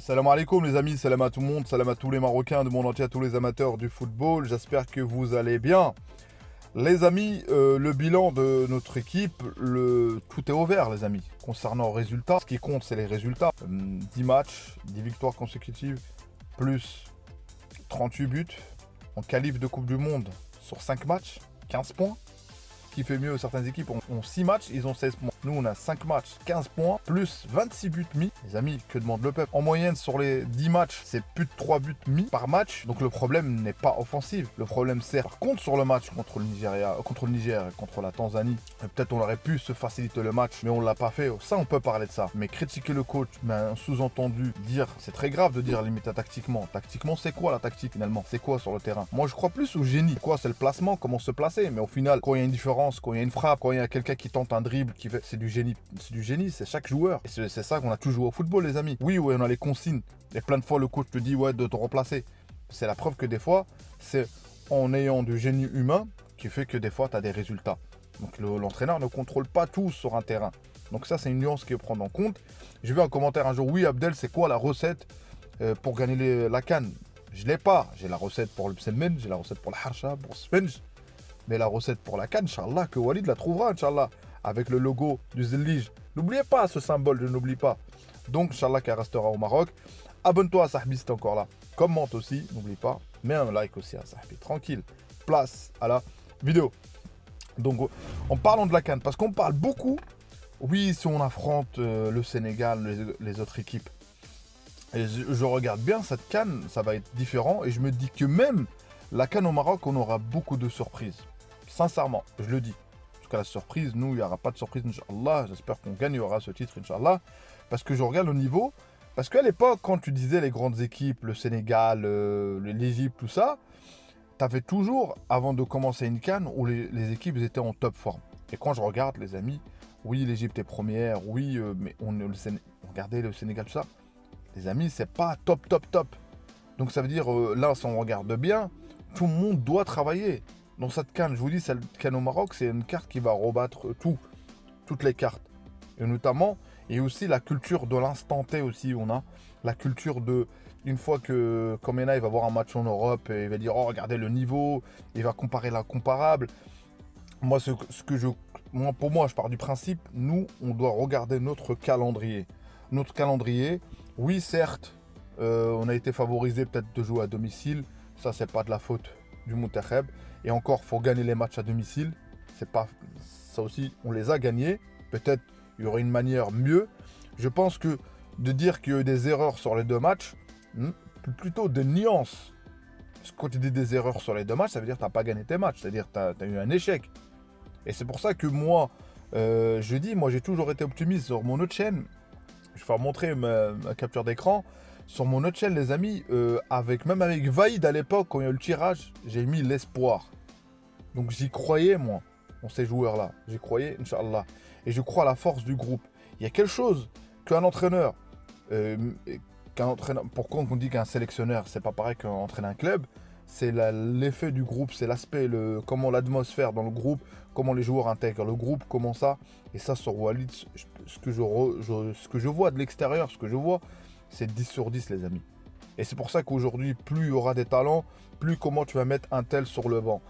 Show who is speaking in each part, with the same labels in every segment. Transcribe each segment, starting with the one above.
Speaker 1: Salam alaikum les amis, salam à tout le monde, salam à tous les Marocains du monde entier, à tous les amateurs du football, j'espère que vous allez bien. Les amis, le bilan de notre équipe, tout est ouvert les amis. Concernant les résultats, ce qui compte c'est les résultats. 10 matchs, 10 victoires consécutives, plus 38 buts, en qualif de Coupe du Monde sur 5 matchs, 15 points. Qui fait mieux, certaines équipes ont 6 matchs, ils ont 16 points. Nous, on a 5 matchs, 15 points, plus 26 buts mis. Les amis, que demande le peuple? En moyenne, sur les 10 matchs, c'est plus de 3 buts mis par match. Donc le problème n'est pas offensif. Le problème, c'est par contre sur le match contre le Nigeria, contre le Niger et contre la Tanzanie. Peut-être on aurait pu se faciliter le match, mais on l'a pas fait. Ça, on peut parler de ça. Mais critiquer le coach, mais un sous-entendu, dire, c'est très grave de dire limite tactiquement. Tactiquement, c'est quoi la tactique finalement? C'est quoi sur le terrain? Moi, je crois plus au génie. Quoi, c'est le placement, comment se placer. Mais au final, quand il y a une différence, quand il y a une frappe, quand il y a quelqu'un qui tente un dribble, c'est du génie, c'est chaque joueur. Et c'est ça qu'on a toujours joué au football, les amis. Oui, on a les consignes. Et plein de fois, le coach te dit, ouais, de te remplacer. C'est la preuve que des fois, c'est en ayant du génie humain qui fait que des fois, tu as des résultats. Donc l'entraîneur ne contrôle pas tout sur un terrain. Donc ça, c'est une nuance qu'il faut prendre en compte. J'ai vu un commentaire un jour, oui, Abdel, c'est quoi la recette pour gagner la CAN? Je l'ai pas. J'ai la recette pour le Pselmen, j'ai la recette pour le Harsha, pour Sponge. Mais la recette pour la CAN, Inch'Allah, que Walid la trouvera, Inch'Allah, avec le logo du Zellige. N'oubliez pas ce symbole, je n'oublie pas. Donc, Inch'Allah, qu'elle restera au Maroc. Abonne-toi à Sahbi si t'es encore là. Commente aussi, n'oublie pas. Mets un like aussi à Sahbi. Tranquille. Place à la vidéo. Donc, en parlant de la CAN, parce qu'on parle beaucoup, oui, si on affronte le Sénégal, les autres équipes, et je regarde bien cette CAN, ça va être différent, et je me dis que même la CAN au Maroc, on aura beaucoup de surprises. Sincèrement, je le dis. Parce que la surprise, nous, il n'y aura pas de surprise, Inch'Allah. J'espère qu'on gagnera ce titre, Inch'Allah. Parce que je regarde le niveau. Parce qu'à l'époque, quand tu disais les grandes équipes, le Sénégal, l'Égypte, tout ça, tu avais toujours, avant de commencer une CAN, où les équipes étaient en top forme. Et quand je regarde, les amis, oui, l'Égypte est première, oui, mais regardez le Sénégal, tout ça. Les amis, c'est pas top, top, top. Donc ça veut dire, là, si on regarde bien, tout le monde doit travailler. Dans cette CAN, je vous dis, cette CAN au Maroc, c'est une carte qui va rebattre toutes les cartes. Et notamment, et aussi la culture de l'instant T aussi, on a la culture de, une fois que Komena, il va voir un match en Europe, et il va dire, oh, regardez le niveau, il va comparer l'incomparable. Moi, pour moi, je pars du principe, nous, on doit regarder notre calendrier. Notre calendrier, oui, certes, on a été favorisé peut-être de jouer à domicile. Ça, c'est pas de la faute du Moutakheb. Et encore, faut gagner les matchs à domicile. C'est pas ça aussi, on les a gagnés. Peut-être il y aurait une manière mieux. Je pense que de dire qu'il y a eu des erreurs sur les deux matchs, plutôt des nuances. Parce que quand tu dis des erreurs sur les deux matchs, ça veut dire que tu n'as pas gagné tes matchs. C'est-à-dire que tu as eu un échec. Et c'est pour ça que moi, je dis, moi j'ai toujours été optimiste sur mon autre chaîne. Je vais vous montrer ma capture d'écran. Sur mon autre chaîne, les amis, même avec Vaïd à l'époque, quand il y a eu le tirage, j'ai mis l'espoir. Donc j'y croyais, moi, en ces joueurs-là. J'y croyais, Inch'Allah. Et je crois à la force du groupe. Il y a quelque chose qu'un entraîneur, pourquoi on dit qu'un sélectionneur, c'est pas pareil qu'entraîner un club, c'est l'effet du groupe, c'est l'aspect, comment l'atmosphère dans le groupe, comment les joueurs intègrent le groupe, comment ça. Et ça, sur Walid, ce que je vois de l'extérieur, ce que je vois, c'est 10 sur 10, les amis. Et c'est pour ça qu'aujourd'hui, plus il y aura des talents, plus comment tu vas mettre un tel sur le banc,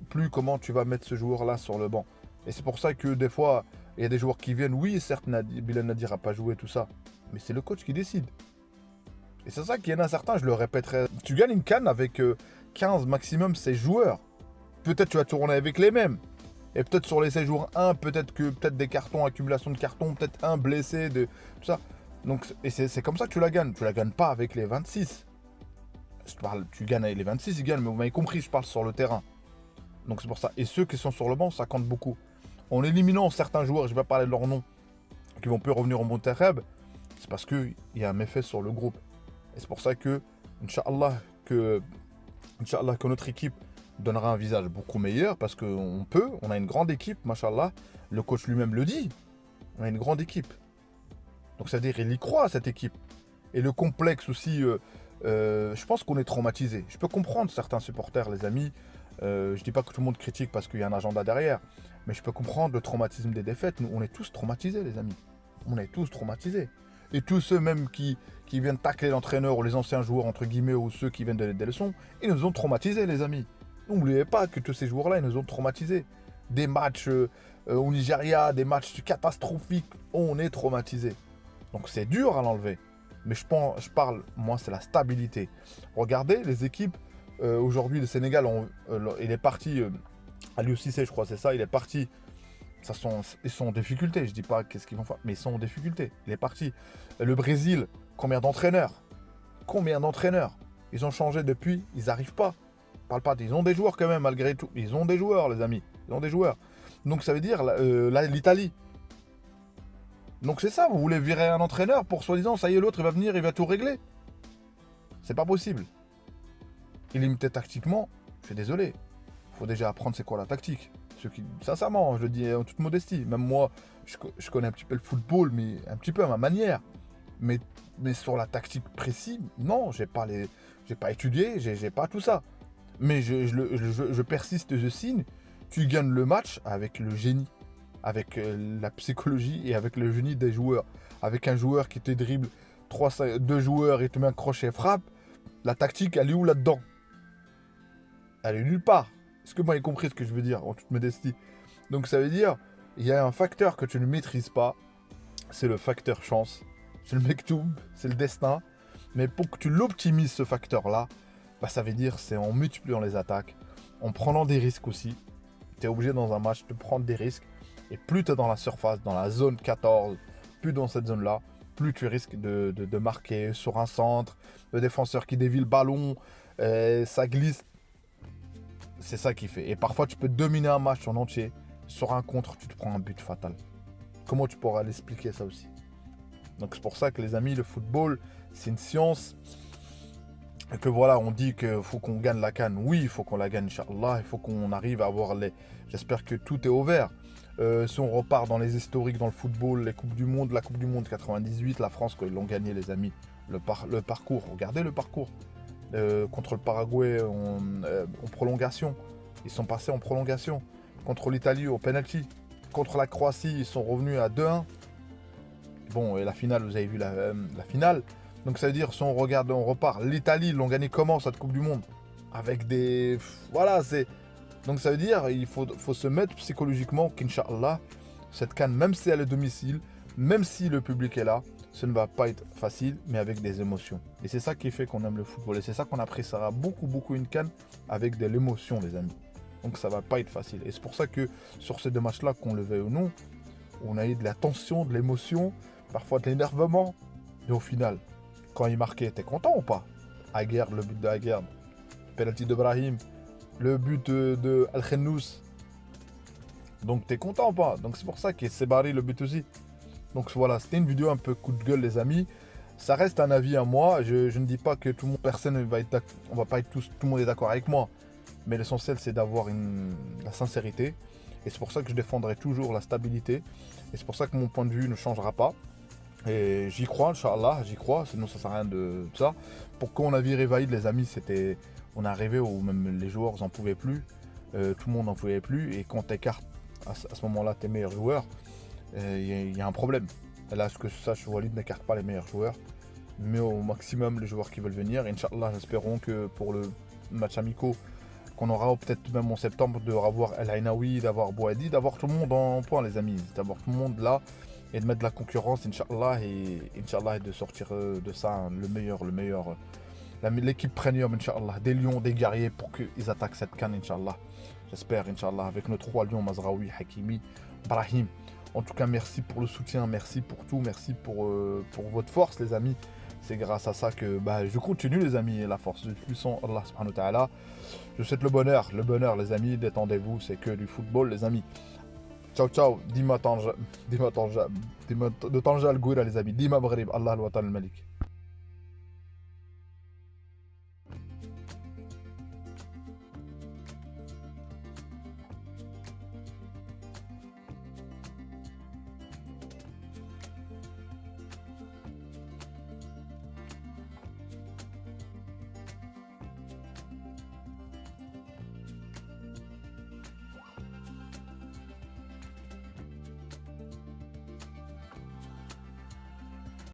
Speaker 1: plus comment tu vas mettre ce joueur-là sur le banc. Et c'est pour ça que des fois, il y a des joueurs qui viennent, oui, certes, Bilal Nadir n'a pas joué tout ça, mais c'est le coach qui décide. Et c'est ça qu'il y en a certains, je le répéterai. Tu gagnes une CAN avec 15 maximum 16 joueurs. Peut-être tu vas tourner avec les mêmes. Et peut-être sur les 16 jours 1, peut-être des cartons, accumulation de cartons, peut-être un blessé, tout ça. Donc, et c'est comme ça que tu la gagnes. Tu la gagnes pas avec les 26. Tu gagnes avec les 26, ils gagnent, mais vous m'avez compris, je parle sur le terrain. Donc c'est pour ça. Et ceux qui sont sur le banc, ça compte beaucoup. En éliminant certains joueurs, je vais pas parler de leur nom, qui vont plus revenir au Monterrey, c'est parce qu'il y a un méfait sur le groupe. Et c'est pour ça que, Inch'Allah, que notre équipe donnera un visage beaucoup meilleur, parce qu'on a une grande équipe, machallah. Le coach lui-même le dit, on a une grande équipe. Donc c'est-à-dire, il y croit à cette équipe. Et le complexe aussi, je pense qu'on est traumatisé. Je peux comprendre certains supporters, les amis. Je dis pas que tout le monde critique parce qu'il y a un agenda derrière, mais je peux comprendre le traumatisme des défaites. Nous, on est tous traumatisés, les amis. On est tous traumatisés. Et tous ceux même qui viennent tacler l'entraîneur ou les anciens joueurs, entre guillemets, ou ceux qui viennent donner des leçons, ils nous ont traumatisés, les amis. N'oubliez pas que tous ces joueurs-là, ils nous ont traumatisés. Des matchs au Nigeria, des matchs catastrophiques, on est traumatisés. Donc c'est dur à l'enlever. Mais je parle, moi, c'est la stabilité. Regardez les équipes. Aujourd'hui, le Sénégal, il est parti, Aliou Cissé, je crois, c'est ça, il est parti. Ils sont en difficulté, je dis pas qu'est-ce qu'ils vont faire, mais ils sont en difficulté. Il est parti. Le Brésil, combien d'entraîneurs? Ils ont changé depuis, ils n'arrivent pas. Parle pas, ils ont des joueurs quand même, malgré tout. Ils ont des joueurs, les amis. Ils ont des joueurs. Donc ça veut dire l'Italie. Donc c'est ça, vous voulez virer un entraîneur pour soi-disant, ça y est, l'autre, il va venir, il va tout régler. C'est pas possible. Illimité tactiquement, je suis désolé. Il faut déjà apprendre c'est quoi la tactique. Sincèrement, je le dis en toute modestie. Même moi, je connais un petit peu le football, mais un petit peu à ma manière. Mais sur la tactique précise, non, j'ai pas étudié, j'ai pas tout ça. Mais je persiste, je signe. Tu gagnes le match avec le génie, avec la psychologie et avec le génie des joueurs. Avec un joueur qui te dribble 2 joueurs et te met un crochet frappe. La tactique, elle est où là-dedans? Elle est nulle part. Est-ce que vous m'avez compris ce que je veux dire en toute modestie? Donc ça veut dire, il y a un facteur que tu ne maîtrises pas, c'est le facteur chance, c'est le mektoub, c'est le destin. Mais pour que tu l'optimises ce facteur-là, bah, ça veut dire c'est en multipliant les attaques, en prenant des risques aussi. Tu es obligé dans un match de prendre des risques. Et plus tu es dans la surface, dans la zone 14, plus dans cette zone-là, plus tu risques de marquer sur un centre, le défenseur qui dévie le ballon, ça glisse. C'est ça qui fait. Et parfois, tu peux dominer un match en entier. Sur un contre, tu te prends un but fatal. Comment tu pourras l'expliquer ça aussi? Donc c'est pour ça que les amis, le football, c'est une science. Et que voilà, on dit qu'il faut qu'on gagne la CAN. Oui, il faut qu'on la gagne, Inch'Allah. Il faut qu'on arrive à avoir les... J'espère que tout est ouvert. Si on repart dans les historiques dans le football, les Coupes du Monde, la Coupe du Monde 98, la France, quand ils l'ont gagné, les amis. Le parcours, regardez le parcours. Contre le Paraguay en prolongation. Ils sont passés en prolongation. Contre l'Italie au penalty. Contre la Croatie, ils sont revenus à 2-1. Bon, et la finale, vous avez vu la finale. Donc ça veut dire, si on regarde, on repart. L'Italie, ils l'ont gagné comment cette Coupe du Monde? Avec des... Voilà, c'est... Donc ça veut dire, il faut se mettre psychologiquement qu'Inch'Allah, cette CAN, même si elle est domicile, même si le public est là, ce ne va pas être facile, mais avec des émotions. Et c'est ça qui fait qu'on aime le football. Et c'est ça qu'on appréciera beaucoup une CAN avec de l'émotion, les amis. Donc ça va pas être facile. Et c'est pour ça que sur ces 2 matchs-là, qu'on le veuille ou non, on a eu de la tension, de l'émotion, parfois de l'énervement. Et au final, quand il marquait, t'es content ou pas? Aguerd, le but de Aguerd, penalty de Brahim, le but de Al-Khennous. Donc t'es content ou pas? Donc c'est pour ça qu'il s'est barré le but aussi. Donc voilà, c'était une vidéo un peu coup de gueule, les amis. Ça reste un avis à moi. Je ne dis pas que tout le monde, personne va être d'accord. On va pas être tout le monde est d'accord avec moi. Mais l'essentiel, c'est d'avoir la sincérité. Et c'est pour ça que je défendrai toujours la stabilité. Et c'est pour ça que mon point de vue ne changera pas. Et j'y crois, Inch'Allah, j'y crois. Sinon, ça sert à rien de ça. Pourquoi on a viré Vaïd, les amis, c'était... On est arrivé où même les joueurs n'en pouvaient plus. Tout le monde n'en pouvait plus. Et quand tu écartes à ce moment-là tes meilleurs joueurs, il y a un problème. Et là, ce que je sache, Walid n'écarte pas les meilleurs joueurs. Mais au maximum, les joueurs qui veulent venir. Inch'Allah, espérons que pour le match amicaux, qu'on aura peut-être même en septembre, de revoir El Ainaoui, d'avoir Bouadi, d'avoir tout le monde en point, les amis. D'avoir tout le monde là et de mettre de la concurrence, Inch'Allah, et de sortir de ça hein, le meilleur. L'équipe premium, Inch'Allah, des lions, des guerriers pour qu'ils attaquent cette CAN, Inch'Allah. J'espère, Inch'Allah, avec nos 3 lions, Mazraoui, Hakimi, Brahim. En tout cas, merci pour le soutien, merci pour tout, merci pour votre force, les amis. C'est grâce à ça que je continue, les amis, la force du puissant Allah subhanahu wa ta'ala. Je vous souhaite le bonheur, les amis, détendez-vous, c'est que du football, les amis. Ciao, ciao, Dima Tanja, de Tanja Al-Gouira, les amis, Dima Maghrib, Allah al-Watan al-Malik.